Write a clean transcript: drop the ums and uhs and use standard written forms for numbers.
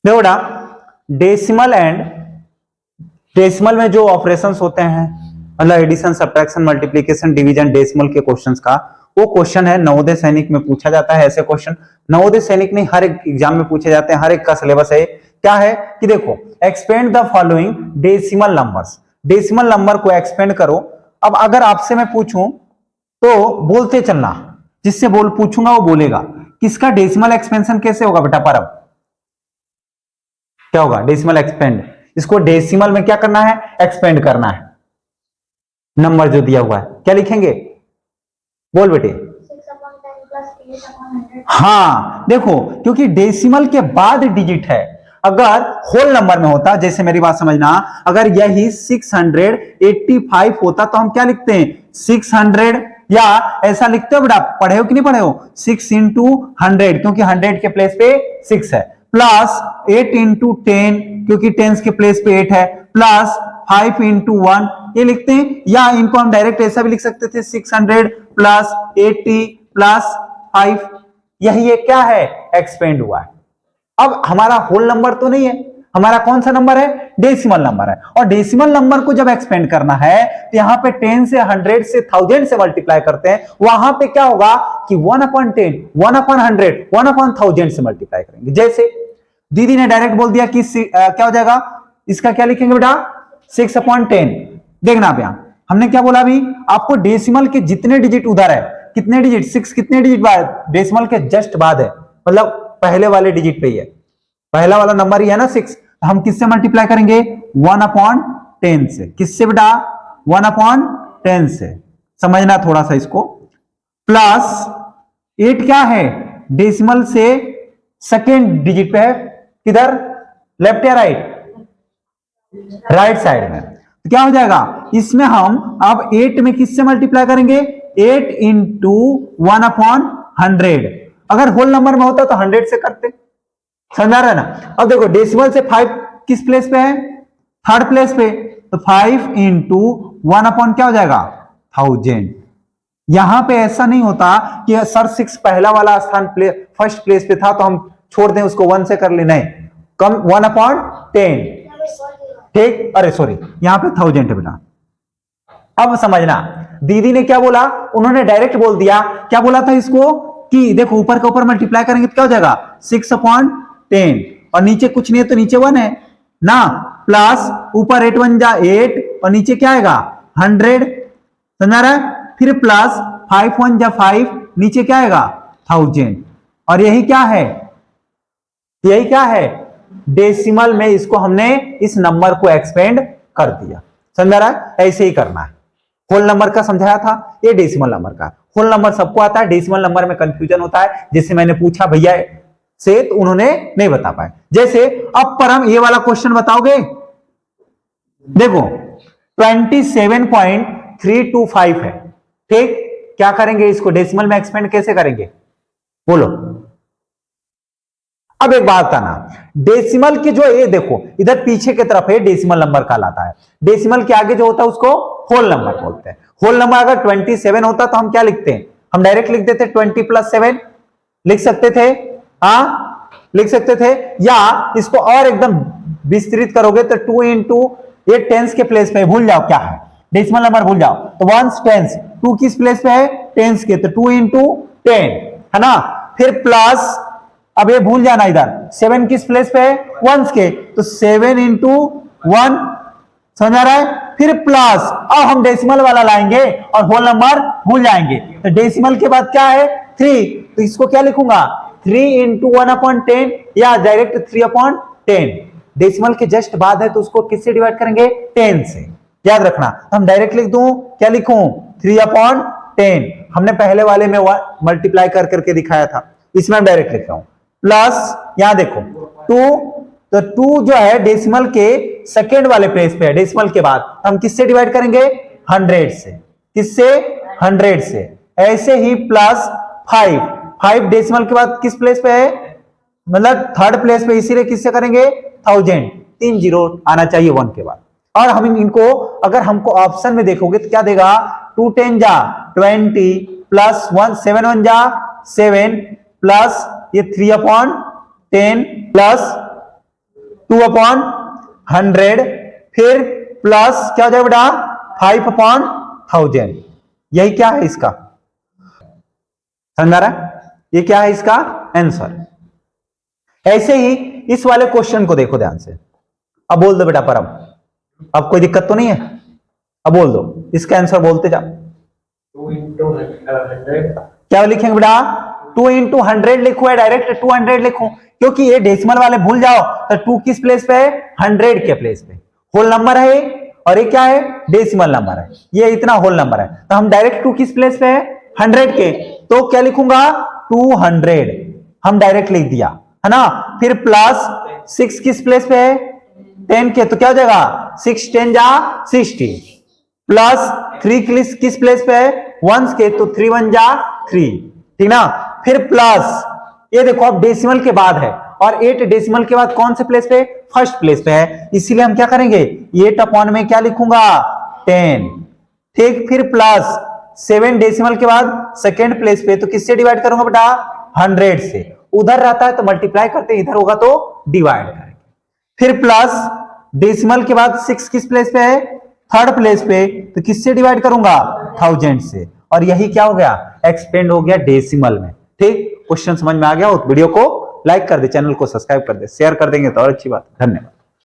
देखो बेटा, डेसिमल में जो ऑपरेशंस होते हैं, मतलब addition, subtraction, multiplication, division, decimal के क्वेश्चंस का, वो क्वेश्चन है नवोदय सैनिक में पूछा जाता है। ऐसे क्वेश्चन नवोदय सैनिक नहीं, हर एक एग्जाम में पूछे जाते हैं, हर एक का सिलेबस है। क्या है कि देखो, expand the following decimal numbers, decimal number को एक्सपेंड करो। अब अगर आपसे मैं पूछूं तो बोलते चलना, जिससे बोल पूछूंगा वो बोलेगा किसका डेसिमल एक्सपेंशन कैसे होगा बेटा। परम क्या होगा? डेसिमल एक्सपेंड, इसको डेसिमल में क्या करना है? एक्सपेंड करना है। नंबर जो दिया हुआ है क्या लिखेंगे? बोल बेटे। 6/10 + 8/100। हाँ देखो, क्योंकि डेसिमल के बाद डिजिट है। अगर होल नंबर में होता, जैसे मेरी बात समझना, अगर यही 685 होता तो हम क्या लिखते हैं? 600, या ऐसा लिखते हो बेटा? पढ़े हो कि नहीं पढ़े हो? 6 × 100, क्योंकि 100 के प्लेस पे 6 है, प्लस 8 × 10, क्योंकि 10 के प्लेस पे 8 है, प्लस 5 × 1, ये लिखते हैं। या इनको हम डायरेक्ट ऐसा भी लिख सकते थे, 600 + 80 + 5, यही ये क्या है? एक्सपेंड हुआ है। अब हमारा होल नंबर तो नहीं है, हमारा कौन सा नंबर है? डेसिमल नंबर है। और डेसिमल नंबर को जब एक्सपेंड करना है तो यहां पे 10 से 100 से 1000 से मल्टीप्लाई करते हैं, वहां पे क्या होगा कि 1/10, 1/100, 1/1000 से मल्टीप्लाई करेंगे। जैसे दीदी ने डायरेक्ट बोल दिया कि क्या हो जाएगा, इसका क्या लिखेंगे बेटा? 6/10। देखना आप, यहां हमने क्या बोला अभी आपको? डेसिमल के जितने डिजिट उधर है, कितने डिजिट? 6 कितने डिजिट बाद? डेसिमल के जस्ट बाद है, मतलब पहले वाले डिजिट पे ही है, पहला वाला नंबर ही है ना 6। हम किससे मल्टीप्लाई करेंगे? 1/10 से। किससे बेटा? 1/10 से। समझना थोड़ा सा इसको। प्लस 8 क्या है? डेसिमल से सेकेंड डिजिट पे है, किधर? लेफ्ट या राइट? राइट साइड में। तो क्या हो जाएगा इसमें? हम अब 8 में किससे मल्टीप्लाई करेंगे? 8 × 1/100। अगर होल नंबर में होता तो 100 से करते, समझा रहा है ना? अब देखो, डेसिमल से 5 किस प्लेस पे है? थर्ड प्लेस पे। तो 5 × 1/, क्या हो जाएगा? 1000। यहां पे ऐसा नहीं होता कि सर 6 पहला वाला स्थान फर्स्ट प्लेस पे था तो हम छोड़ दें उसको 1 से कर ले, नहीं, कम 1/10, ठीक। अरे सॉरी, यहां पे 1000 है बेटा। अब समझना, दीदी ने क्या बोला? उन्होंने डायरेक्ट बोल दिया। क्या बोला था इसको कि देखो, ऊपर का ऊपर मल्टीप्लाई करेंगे तो क्या हो जाएगा? 6/10, और नीचे कुछ नहीं है तो नीचे 1 है ना, प्लस ऊपर 8 × 1 = 8, और नीचे क्या आएगा? 100, समझा रहा है? फिर प्लस 5 × 1 = 5, नीचे क्या आएगा? 1000। और यही क्या है? यही क्या है? डेसिमल में इसको हमने इस नंबर को एक्सपेंड कर दिया, समझा रहा है? ऐसे ही करना है। होल नंबर का समझाया था, ये डेसिमल नंबर का। होल नंबर सबको आता है, डेसिमल नंबर में कंफ्यूजन होता है। जैसे मैंने पूछा भैया से तो उन्होंने नहीं बता पाए। जैसे अब पर हम ये वाला क्वेश्चन बताओगे? देखो 27.325 है, ठीक। क्या करेंगे इसको? डेसिमल में एक्सपेंड कैसे करेंगे? बोलो। अब एक बात था ना, डेसिमल के जो ये देखो इधर पीछे की तरफ है, डेसिमल नंबर कहलाता है। डेसिमल के आगे जो होता है उसको होल नंबर बोलते हैं। होल नंबर अगर 27 होता तो हम क्या लिखते हैं? हम डायरेक्ट लिख देते 20 + 7, लिख सकते थे, हाँ लिख सकते थे। या इसको और एकदम विस्तृत करोगे तो 2 × ये टेंस के प्लेस पे, भूल जाओ क्या है, डेसिमल नंबर भूल जाओ। तो 1 टेंस, 2 किस प्लेस पे है? टेंस के, तो 2 × 10 है ना। फिर प्लस, अब ये भूल जाना, इधर 7 किस प्लेस पे है? 1 के, तो 7 × 1, समझ आ रहा है? फिर प्लस, अब हम डेसिमल वाला लाएंगे और होल नंबर भूल जाएंगे। तो डेसिमल के बाद क्या है? 3, तो इसको क्या लिखूंगा? 3 × 1/10, या डायरेक्ट 3/10। डेसिमल के जस्ट बाद है तो उसको किससे डिवाइड करेंगे? 10 से, याद रखना। तो हम डायरेक्ट लिख दूं, क्या लिखूं? 3/10। हमने पहले वाले में मल्टीप्लाई कर करके दिखाया था, इसमें हम डायरेक्ट लिख रहा हूं। प्लस यहां देखो 2, तो 2 जो है डेसिमल के सेकेंड वाले प्लेस पे है, डेसिमल के बाद हम किससे डिवाइड करेंगे? 100 से। किससे? 100 से। ऐसे ही प्लस 5, 5 डेसिमल के बाद किस प्लेस पे है? मतलब थर्ड प्लेस पे, इसीलिए किससे करेंगे? 1000, 3 0 आना चाहिए 1 के बाद। और हम इनको अगर हमको ऑप्शन में देखोगे तो क्या देगा? 2 × 10 = 20, प्लस 1 7 × 1 = 7, प्लस ये 3/10 प्लस 2/100, फिर प्लस क्या हो जाएगा बेटा 5/1000। यही क्या है इसका, समझ रहा है? ये क्या है इसका आंसर। ऐसे ही इस वाले क्वेश्चन को देखो ध्यान से। अब बोल दो बेटा परम, अब कोई दिक्कत तो नहीं है? अब बोल दो, इसका आंसर बोलते जाओ। 2 into 100। क्या लिखेंगे बेटा? 2 into 100 लिखो या डायरेक्ट 200 लिखो? क्योंकि ये डेसिमल वाले भूल जाओ तो 2 किस प्लेस पे है? 100 के प्लेस पे। होल नंबर है और ये क्या है? डेसिमल नंबर है। ये इतना होल नंबर है तो हम डायरेक्ट 2 किस प्लेस पे है? 100 के। तो क्या लिखूंगा? 200 हम डायरेक्ट लिख दिया है ना। फिर प्लस 6 किस प्लेस पे है? 10 के। तो क्या हो जाएगा? 6 10 जा 60, प्लस 3 किस प्लेस पे है? 1 के। तो 3 1 जा 3, ठीक ना। फिर प्लस ये देखो अब डेसिमल के बाद है और 8 डेसिमल के बाद कौन से प्लेस पे? फर्स्ट प्लेस पे है, इसीलिए हम क्या करेंगे? 8 में क्या लिखूंगा? 10, ठीक। फिर प्लस 7 डेसिमल के बाद सेकेंड प्लेस पे, तो किससे डिवाइड करूंगा बेटा? 100 से। उधर रहता है तो मल्टीप्लाई करते हैं, इधर होगा तो डिवाइड करेंगे। फिर प्लस डेसिमल के बाद 6 किस प्लेस पे है? थर्ड प्लेस पे, तो किससे डिवाइड करूंगा? 1000 से। और यही क्या हो गया? एक्सपेंड हो गया डेसिमल में। ठीक, क्वेश्चन समझ में आ गया हो तो वीडियो को लाइक कर दे, चैनल को सब्सक्राइब कर दे, शेयर कर देंगे तो और अच्छी बात। धन्यवाद।